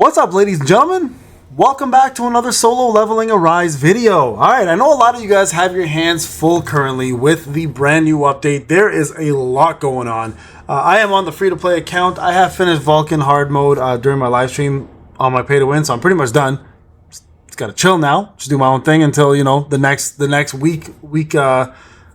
What's up, ladies and gentlemen? Welcome back to another solo leveling Arise video. Alright, I know a lot of you guys have your hands full currently with the brand new update. There is a lot going on. I am on the free-to-play account. I have finished Vulcan hard mode during my live stream on my pay-to-win, so I'm pretty much done. Just gotta chill now. Just do my own thing until, you know, the next week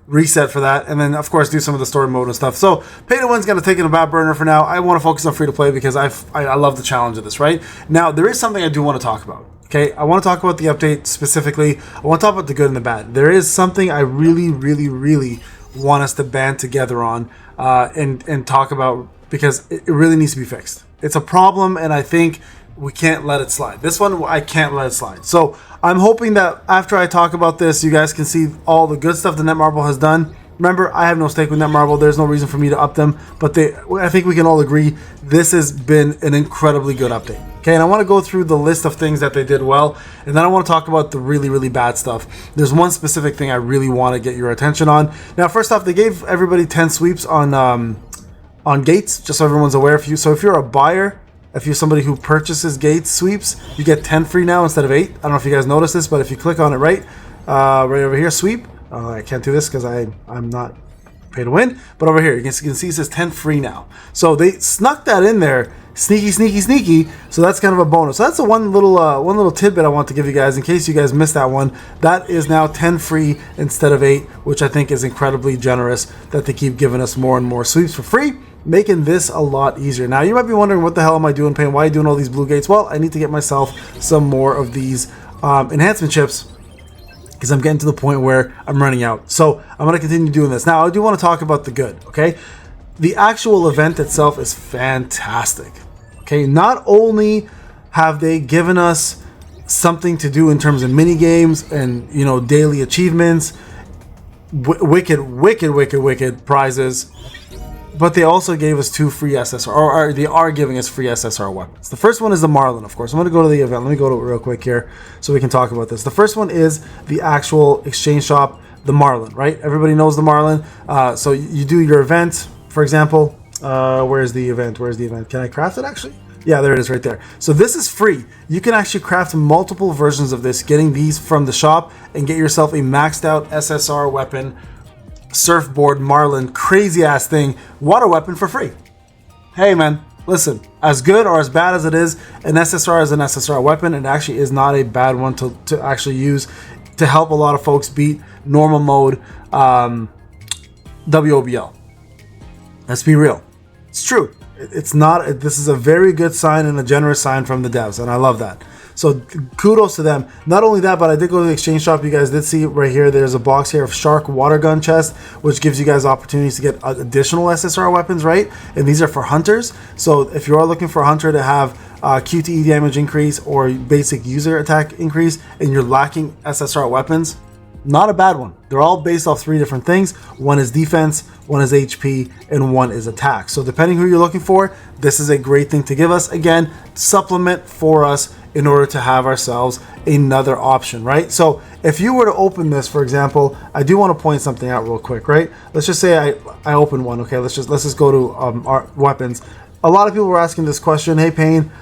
reset for that, and then of course do some of the story mode and stuff. So pay-to-win's gonna take in a back burner for now. I want to focus on free-to-play because I love the challenge of this. Right now, there is something I do want to talk about. Okay, I want to talk about the update specifically. I want to talk about the good and the bad. There is something I really want us to band together on and talk about because it really needs to be fixed. It's a problem, and I think we can't let it slide. This one, I can't let it slide. So I'm hoping that after I talk about this, you guys can see all the good stuff that Netmarble has done. Remember, I have no stake with Netmarble. There's no reason for me to up them, but I think we can all agree this has been an incredibly good update. Okay, and I want to go through the list of things that they did well, and then I want to talk about the really bad stuff. There's one specific thing I really want to get your attention on. Now, first off, they gave everybody 10 sweeps on gates, just so everyone's aware. So if you're a buyer, if you're somebody who purchases gates sweeps, you get 10 free now instead of 8. I don't know if you guys noticed this, but if you click on it right over here, sweep. I can't do this because I'm not pay to win. But over here, you can see it says 10 free now. So they snuck that in there, sneaky. So that's kind of a bonus. So that's the one little tidbit I want to give you guys in case you guys missed that one. That is now 10 free instead of 8, which I think is incredibly generous that they keep giving us more and more sweeps for free, making this a lot easier. Now, you might be wondering, what the hell am I doing, Payne? Why are you doing all these blue gates? Well, I need to get myself some more of these enhancement chips because I'm getting to the point where I'm running out. So I'm going to continue doing this. Now, I do want to talk about the good, okay? The actual event itself is fantastic, okay? Not only have they given us something to do in terms of mini games and, you know, daily achievements, wicked prizes, but they also gave us 2 free SSR, or they are giving us free SSR weapons. The first one is the Meilin, of course. I'm going to go to the event. Let me go to it real quick here so we can talk about this. The first one is the actual exchange shop, the Meilin, right? Everybody knows the Meilin. So you do your event, for example. Where's the event? Can I craft it, actually? Yeah, there it is right there. So this is free. You can actually craft multiple versions of this, getting these from the shop, and get yourself a maxed out SSR weapon, surfboard, Meilin, crazy ass thing, water weapon for free. Hey man, listen, as good or as bad as it is, an SSR is an SSR weapon. It actually is not a bad one to actually use to help a lot of folks beat normal mode WOBL. Let's be real. It's true. It's not. This is a very good sign and a generous sign from the devs, and I love that. So kudos to them. Not only that, but I did go to the exchange shop. You guys did see right here. There's a box here of Shark water gun chest, which gives you guys opportunities to get additional SSR weapons, right? And these are for hunters. So if you are looking for a hunter to have QTE damage increase or basic user attack increase, and you're lacking SSR weapons, not a bad one. They're all based off 3 different things. One is defense, one is HP, and one is attack. So depending who you're looking for, this is a great thing to give us. Again, supplement for us in order to have ourselves another option, right? So if you were to open this, for example, I do want to point something out real quick, right? Let's just say I open one, okay? Let's just go to our weapons. A lot of people were asking this question, hey Payne,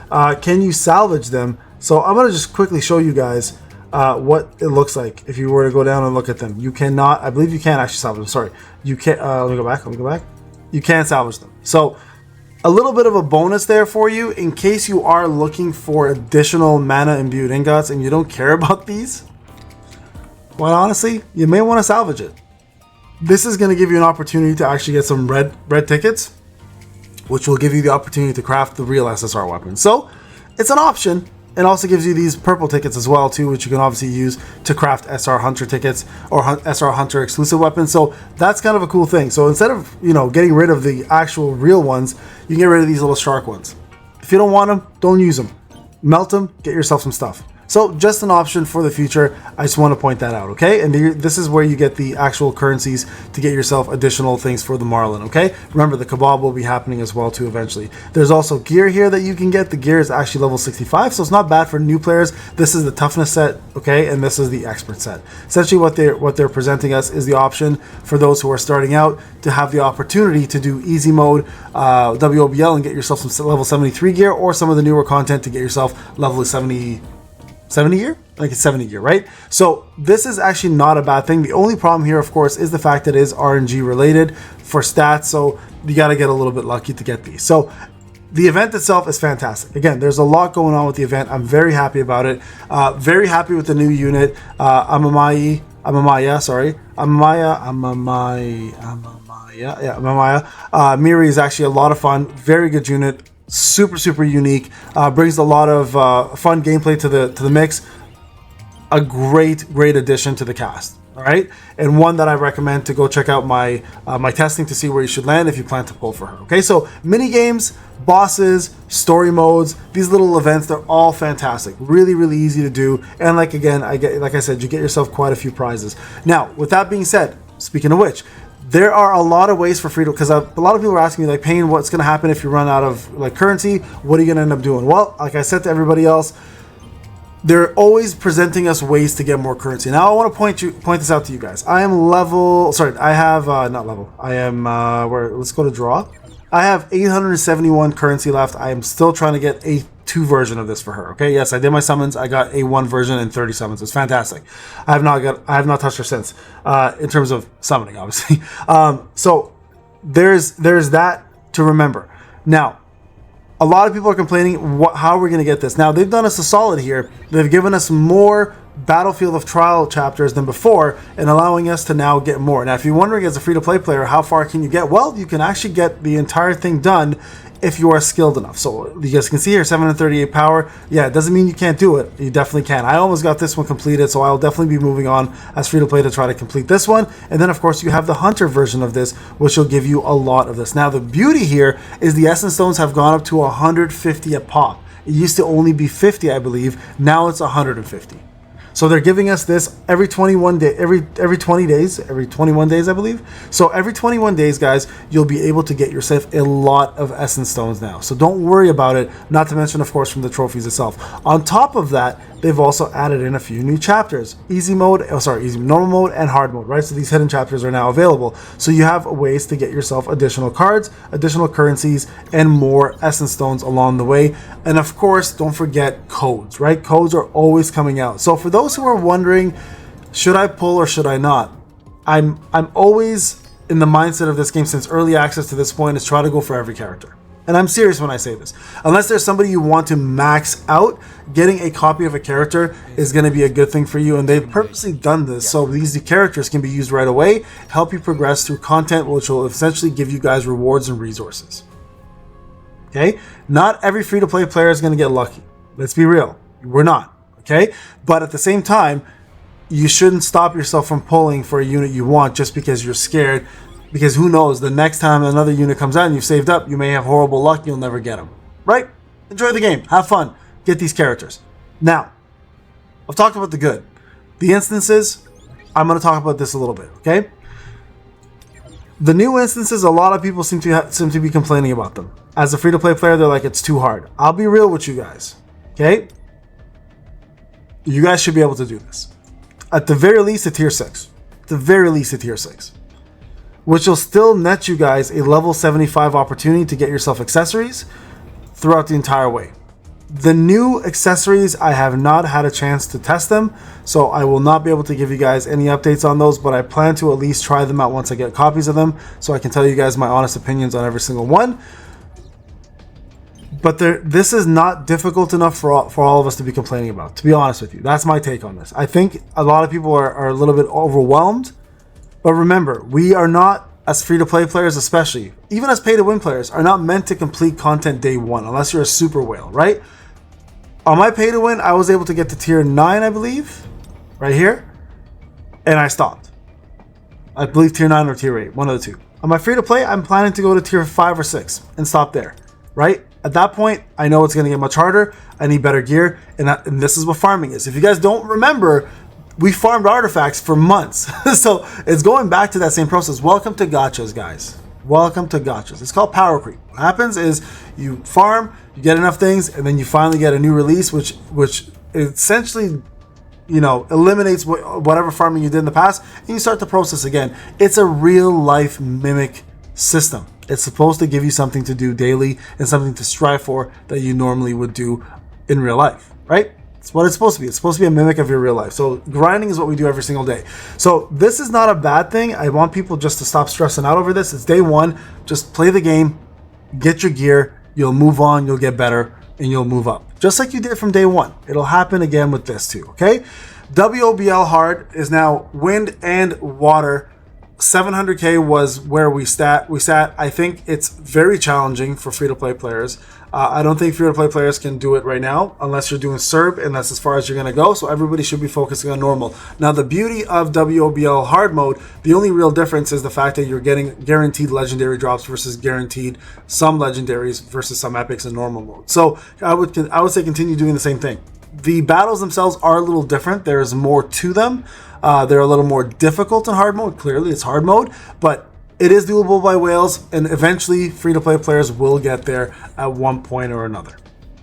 can you salvage them? So I'm gonna just quickly show you guys what it looks like if you were to go down and look at them. You cannot, I believe you can actually salvage them, sorry. You can't, let me go back. You can't salvage them. So a little bit of a bonus there for you in case you are looking for additional mana imbued ingots and you don't care about these. Well, honestly, you may want to salvage it. This is going to give you an opportunity to actually get some red tickets, which will give you the opportunity to craft the real SSR weapon. So it's an option. It also gives you these purple tickets as well too, which you can obviously use to craft SR Hunter tickets or SR Hunter exclusive weapons. So that's kind of a cool thing. So instead of, you know, getting rid of the actual real ones, you can get rid of these little shark ones. If you don't want them, don't use them. Melt them, get yourself some stuff. So just an option for the future. I just want to point that out, okay? And this is where you get the actual currencies to get yourself additional things for the Meilin, okay? Remember, the Kebab will be happening as well too eventually. There's also gear here that you can get. The gear is actually level 65, so it's not bad for new players. This is the toughness set, okay? And this is the expert set. Essentially what they're presenting us is the option for those who are starting out to have the opportunity to do easy mode, WOBL, and get yourself some level 73 gear, or some of the newer content to get yourself level 70 year? Like it's 70 year, right? So this is actually not a bad thing. The only problem here, of course, is the fact that it is RNG related for stats. So you got to get a little bit lucky to get these. So the event itself is fantastic. Again, there's a lot going on with the event. I'm very happy about it. Very happy with the new unit. Amamaya. Miri is actually a lot of fun. Very good unit. Super unique. Brings a lot of fun gameplay to the mix. A great addition to the cast. All right, and one that I recommend to go check out my my testing to see where you should land if you plan to pull for her. Okay, so mini games, bosses, story modes, these little events, they're all fantastic. Really easy to do, and like I said, you get yourself quite a few prizes. Now, with that being said, speaking of which, there are a lot of ways for free to, because a lot of people are asking me like, Payne, what's going to happen if you run out of like currency? What are you going to end up doing? Well, like I said to everybody else, they're always presenting us ways to get more currency. Now I want to point this out to you guys. I am let's go to draw. I have 871 currency left. I am still trying to get a 2 version of this for her. Okay, yes, I did my summons. I got a 1 version and 30 summons. It's fantastic. I have not touched her since, in terms of summoning, obviously. So there's that to remember. Now, a lot of people are complaining, how are we going to get this? Now, they've done us a solid here. They've given us more Battlefield of Trial chapters than before, and allowing us to now get more. Now, if you're wondering as a free-to-play player, how far can you get? Well, you can actually get the entire thing done if you are skilled enough. So you guys can see here, 738 power. Yeah, it doesn't mean you can't do it. You definitely can. I almost got this one completed, so I'll definitely be moving on as free-to-play to try to complete this one. And then, of course, you have the Hunter version of this, which will give you a lot of this. Now, the beauty here is the Essence Stones have gone up to 150 a pop. It used to only be 50, I believe. Now it's 150. So they're giving us this every 21 days, every 21 days, I believe. So every 21 days, guys, you'll be able to get yourself a lot of Essence Stones now. So don't worry about it, not to mention, of course, from the trophies itself. On top of that, they've also added in a few new chapters. Normal mode and hard mode, right? So these hidden chapters are now available. So you have ways to get yourself additional cards, additional currencies, and more Essence Stones along the way. And of course, don't forget codes, right? Codes are always coming out. So for those who are wondering, should I pull or should I not? I'm always in the mindset of this game since early access to this point is try to go for every character. And I'm serious when I say this. Unless there's somebody you want to max out, getting a copy of a character is going to be a good thing for you. And they've purposely done this so these characters can be used right away, help you progress through content, which will essentially give you guys rewards and resources. Okay? Not every free-to-play player is going to get lucky. Let's be real. We're not. Okay? But at the same time, you shouldn't stop yourself from pulling for a unit you want just because you're scared. Because who knows, the next time another unit comes out and you've saved up, you may have horrible luck, you'll never get them. Right? Enjoy the game. Have fun. Get these characters. Now, I've talked about the good. The instances, I'm going to talk about this a little bit, okay? The new instances, a lot of people seem to be complaining about them. As a free-to-play player, they're like, it's too hard. I'll be real with you guys, okay? You guys should be able to do this. At the very least, a tier 6. At the very least, a tier 6. Which will still net you guys a level 75 opportunity to get yourself accessories throughout the entire way. The new accessories, I have not had a chance to test them, so I will not be able to give you guys any updates on those, but I plan to at least try them out once I get copies of them, so I can tell you guys my honest opinions on every single one. But this is not difficult enough for all of us to be complaining about, to be honest with you. That's my take on this. I think a lot of people are a little bit overwhelmed. But remember, we are not, as free-to-play players especially, even as pay-to-win players, are not meant to complete content day 1, unless you're a super whale, right? On my pay-to-win, I was able to get to tier 9, I believe, right here, and I stopped. I believe tier 9 or tier 8, one of the two. On my free-to-play, I'm planning to go to tier 5 or 6 and stop there, right? At that point, I know it's going to get much harder. I need better gear, and this is what farming is. If you guys don't remember, we farmed artifacts for months. So it's going back to that same process. Welcome to gachas, guys. Welcome to gachas. It's called power creep. What happens is you farm, you get enough things, and then you finally get a new release, which essentially, you know, eliminates whatever farming you did in the past, and you start the process again. It's a real life mimic system. It's supposed to give you something to do daily and something to strive for that you normally would do in real life, right? It's what it's supposed to be. It's supposed to be a mimic of your real life. So grinding is what we do every single day. So this is not a bad thing. I want people just to stop stressing out over this. It's day one. Just play the game, get your gear, you'll move on, you'll get better, and you'll move up. Just like you did from day one. It'll happen again with this too, okay? WOBL hard is now wind and water. 700k was where we sat. I think it's very challenging for free-to-play players. I don't think free-to-play players can do it right now unless you're doing Serb, and that's as far as you're going to go. So everybody should be focusing on normal. Now, the beauty of WOBL hard mode, the only real difference is the fact that you're getting guaranteed legendary drops versus guaranteed some legendaries versus some epics in normal mode. So I would say continue doing the same thing. The battles themselves are a little different. There's more to them. They're a little more difficult in hard mode. Clearly, it's hard mode, but it is doable by whales, and eventually free-to-play players will get there at one point or another.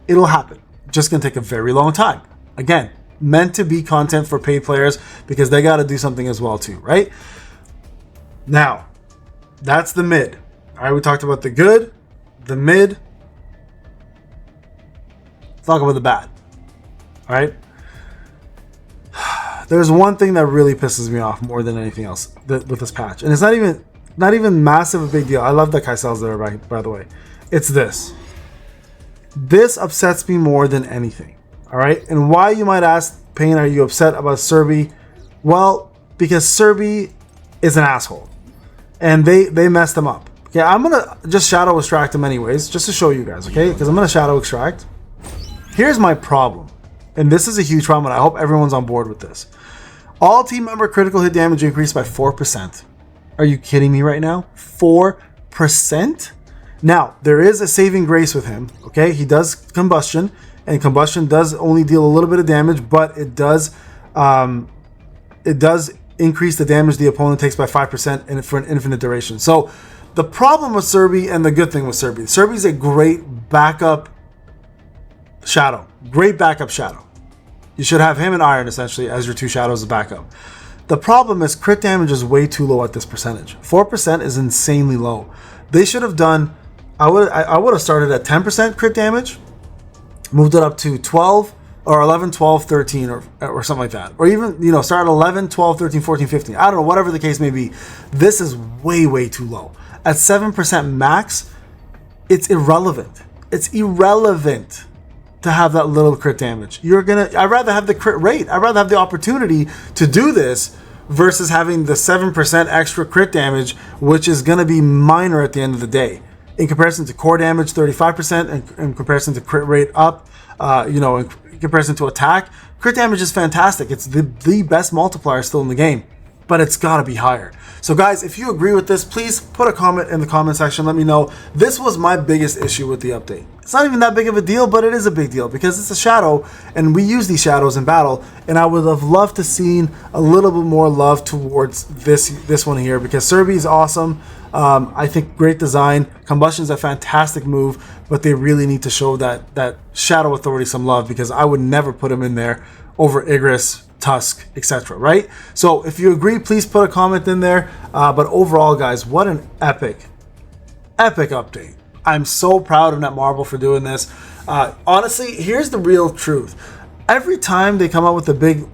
It'll happen. Just gonna take a very long time. Again, meant to be content for paid players because they got to do something as well too, right? Now, that's the mid. All right, we talked about the good, the mid. Let's talk about the bad. All right. There's one thing that really pisses me off more than anything else with this patch, and it's not even massive a big deal. I love that Kaisel's there, by the way. It's this. This upsets me more than anything. All right, and why, you might ask, Payne, are you upset about Serbi? Well, because Serbi is an asshole, and they messed them up. Okay, I'm gonna just shadow extract them anyways, just to show you guys. Okay, because I'm gonna shadow extract. Here's my problem. And this is a huge problem, and I hope everyone's on board with this. All team member critical hit damage increased by 4%. Are you kidding me right now? 4%? Now, there is a saving grace with him, okay? He does combustion, and combustion does only deal a little bit of damage, but it does increase the damage the opponent takes by 5% and for an infinite duration. So the problem with Serbi and the good thing with Serbi is a great backup shadow. Great backup shadow. You should have him and Iron essentially as your two shadows of backup. The problem is crit damage is way too low at this percentage. 4% is insanely low. They should have done, I would have started at 10% crit damage, moved it up to 12 or 11, 12, 13 or something like that. Or even, you know, start at 11, 12, 13, 14, 15. I don't know, whatever the case may be. This is way too low. At 7% max, it's irrelevant. It's irrelevant to have that little crit damage. I'd rather have the crit rate. I'd rather have the opportunity to do this versus having the 7% extra crit damage, which is going to be minor at the end of the day. In comparison to core damage, 35%, and in comparison to crit rate up, in comparison to attack, crit damage is fantastic. It's the best multiplier still in the game, but it's got to be higher. So guys, if you agree with this, please put a comment in the comment section. Let me know. This was my biggest issue with the update. It's not even that big of a deal, but it is a big deal because it's a shadow, and we use these shadows in battle. And I would have loved to seen a little bit more love towards this one here, because Serbi is awesome. I think great design. Combustion is a fantastic move, but they really need to show that Shadow Authority some love, because I would never put him in there over Igris, Tusk, etc. Right? So if you agree, please put a comment in there. But overall, guys, what an epic update. I'm so proud of Netmarble for doing this. Honestly, here's the real truth. Every time they come out with a big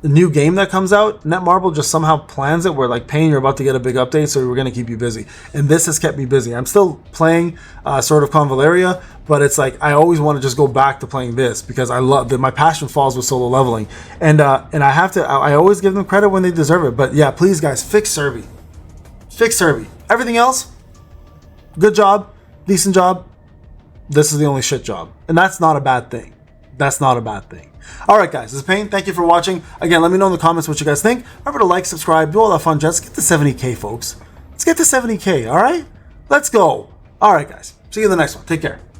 new game that comes out, Netmarble just somehow plans it where, like, Payne, you're about to get a big update, so we're going to keep you busy. And this has kept me busy. I'm still playing sort of Convaleria, but it's like I always want to just go back to playing this because I love that. My passion falls with solo leveling, and I always give them credit when they deserve it. But yeah, please guys, fix Serbi. Everything else, good job, decent job. This is the only shit job, and that's not a bad thing. All right, guys, this is Payne. Thank you for watching. Again, let me know in the comments what you guys think. Remember to like, subscribe, do all that fun jazz. Let's get to 70K, folks. Let's get to 70K, all right? Let's go. All right, guys. See you in the next one. Take care.